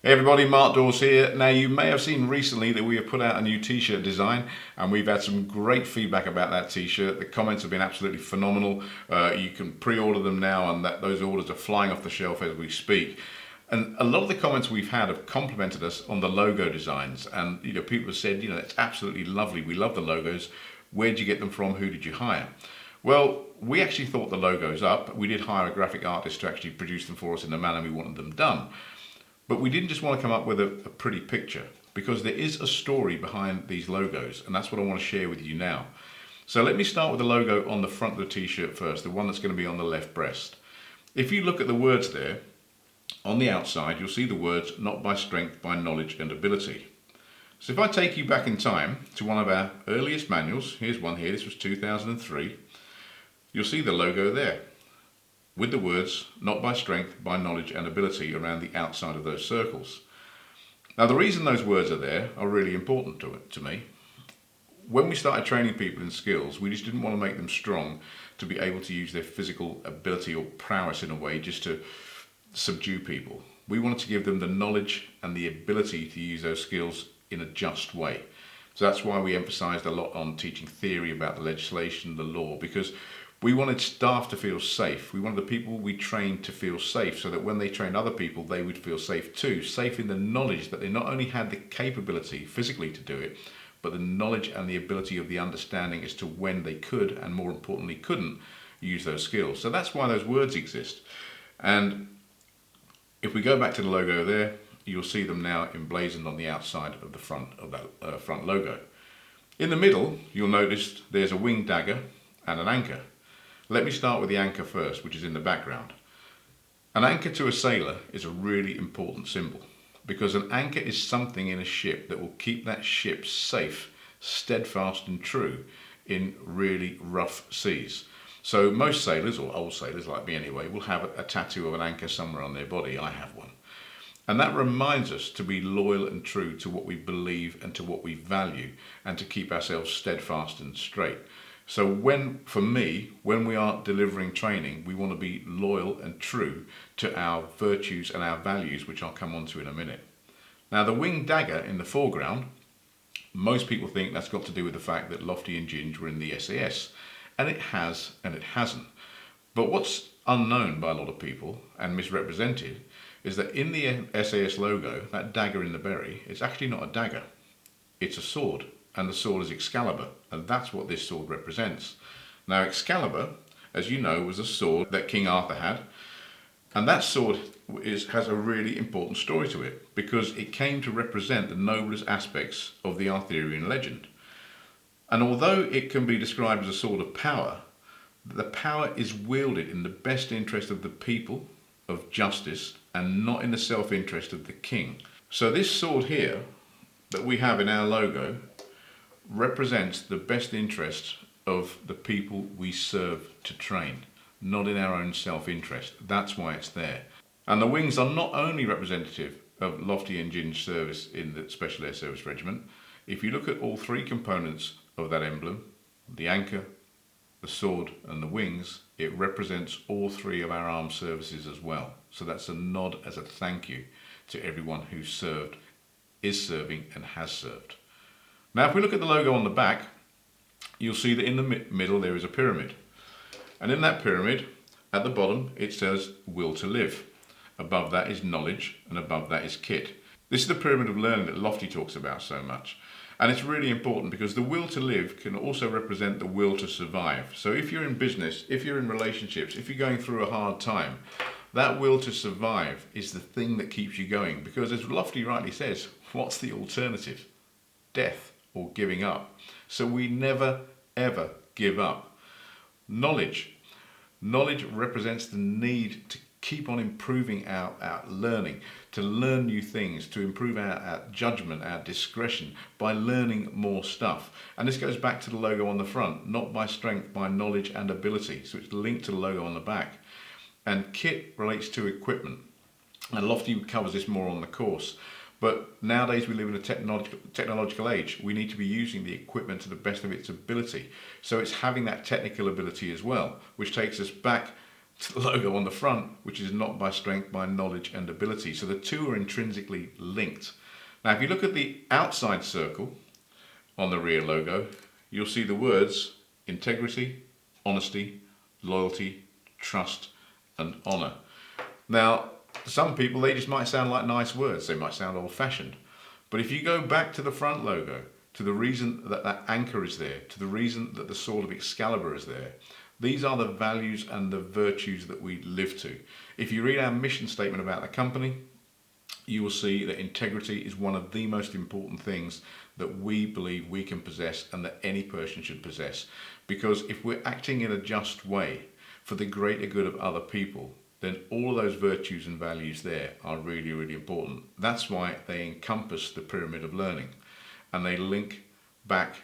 Hey everybody, Mark Dawes here. Now you may have seen recently that we have put out a new t-shirt design and we've had some great feedback about that t-shirt. The comments have been absolutely phenomenal. You can pre-order them now and those orders are flying off the shelf as we speak. And a lot of the comments we've had have complimented us on the logo designs, and people have said, it's absolutely lovely. We love the logos. Where did you get them from? Who did you hire? Well, we actually thought the logos up. We did hire a graphic artist to actually produce them for us in the manner we wanted them done. But we didn't just want to come up with a pretty picture, because there is a story behind these logos, and that's what I want to share with you now. So let me start with the logo on the front of the t-shirt first, the one that's going to be on the left breast. If you look at the words there, on the outside you'll see the words, "Not by strength, by knowledge and ability." So if I take you back in time to one of our earliest manuals, here's one here, this was 2003, you'll see the logo there, with the words, "Not by strength, by knowledge and ability" around the outside of those circles. Now the reason those words are there are really important to me. When we started training people in skills, we just didn't want to make them strong to be able to use their physical ability or prowess in a way just to subdue people. We wanted to give them the knowledge and the ability to use those skills in a just way. So that's why we emphasised a lot on teaching theory about the legislation, the law, because we wanted staff to feel safe. We wanted the people we trained to feel safe, so that when they trained other people, they would feel safe too. Safe in the knowledge that they not only had the capability physically to do it, but the knowledge and the ability of the understanding as to when they could, and more importantly couldn't, use those skills. So that's why those words exist. And if we go back to the logo there, you'll see them now emblazoned on the outside of the front of that front logo. In the middle, you'll notice there's a winged dagger and an anchor. Let me start with the anchor first, which is in the background. An anchor to a sailor is a really important symbol, because an anchor is something in a ship that will keep that ship safe, steadfast and true in really rough seas. So most sailors, or old sailors like me anyway, will have a tattoo of an anchor somewhere on their body. I have one. And that reminds us to be loyal and true to what we believe and to what we value, and to keep ourselves steadfast and straight. So for me, when we are delivering training, we want to be loyal and true to our virtues and our values, which I'll come on to in a minute. Now the winged dagger in the foreground, most people think that's got to do with the fact that Lofty and Ginge were in the SAS. And it has, and it hasn't. But what's unknown by a lot of people and misrepresented is that in the SAS logo, that dagger in the berry, it's actually not a dagger. It's a sword, and the sword is Excalibur, and that's what this sword represents. Now Excalibur, as you know, was a sword that King Arthur had, and that sword has a really important story to it, because it came to represent the noblest aspects of the Arthurian legend. And although it can be described as a sword of power, the power is wielded in the best interest of the people, of justice, and not in the self-interest of the king. So this sword here that we have in our logo represents the best interest of the people we serve to train, not in our own self-interest. That's why it's there. And the wings are not only representative of Lofty and Ginge service in the Special Air Service Regiment. If you look at all three components of that emblem, the anchor, the sword and the wings, it represents all three of our armed services as well. So that's a nod as a thank you to everyone who served, is serving and has served. Now if we look at the logo on the back, you'll see that in the middle there is a pyramid. And in that pyramid, at the bottom, it says will to live. Above that is knowledge, and above that is kit. This is the pyramid of learning that Lofty talks about so much. And it's really important, because the will to live can also represent the will to survive. So if you're in business, if you're in relationships, if you're going through a hard time, that will to survive is the thing that keeps you going. Because as Lofty rightly says, what's the alternative? Death or giving up. So we never ever give up. Knowledge. Knowledge represents the need to keep on improving our learning, to learn new things, to improve our judgment, our discretion by learning more stuff. And this goes back to the logo on the front, not by strength, by knowledge and ability. So it's linked to the logo on the back. And kit relates to equipment. And Lofty covers this more on the course. But nowadays we live in a technological age. We need to be using the equipment to the best of its ability. So it's having that technical ability as well, which takes us back to the logo on the front, which is not by strength, by knowledge and ability. So the two are intrinsically linked. Now, if you look at the outside circle on the rear logo, you'll see the words integrity, honesty, loyalty, trust, and honor. Now, to some people, they just might sound like nice words. They might sound old-fashioned. But if you go back to the front logo, to the reason that that anchor is there, to the reason that the sword of Excalibur is there, these are the values and the virtues that we live to. If you read our mission statement about the company, you will see that integrity is one of the most important things that we believe we can possess and that any person should possess. Because if we're acting in a just way for the greater good of other people, then all those virtues and values there are really, really important. That's why they encompass the pyramid of learning, and they link back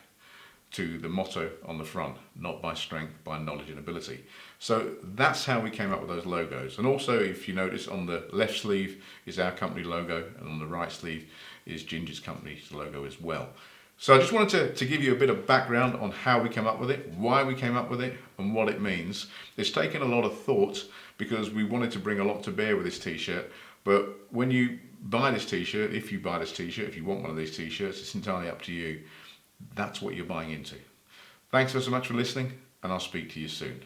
to the motto on the front, not by strength, by knowledge and ability. So that's how we came up with those logos. And also, if you notice, on the left sleeve is our company logo, and on the right sleeve is Ginger's company's logo as well. So I just wanted to give you a bit of background on how we came up with it, why we came up with it, and what it means. It's taken a lot of thought because we wanted to bring a lot to bear with this t-shirt. But when you buy this t-shirt, if you buy this t-shirt, if you want one of these t-shirts, it's entirely up to you. That's what you're buying into. Thanks so much for listening, and I'll speak to you soon.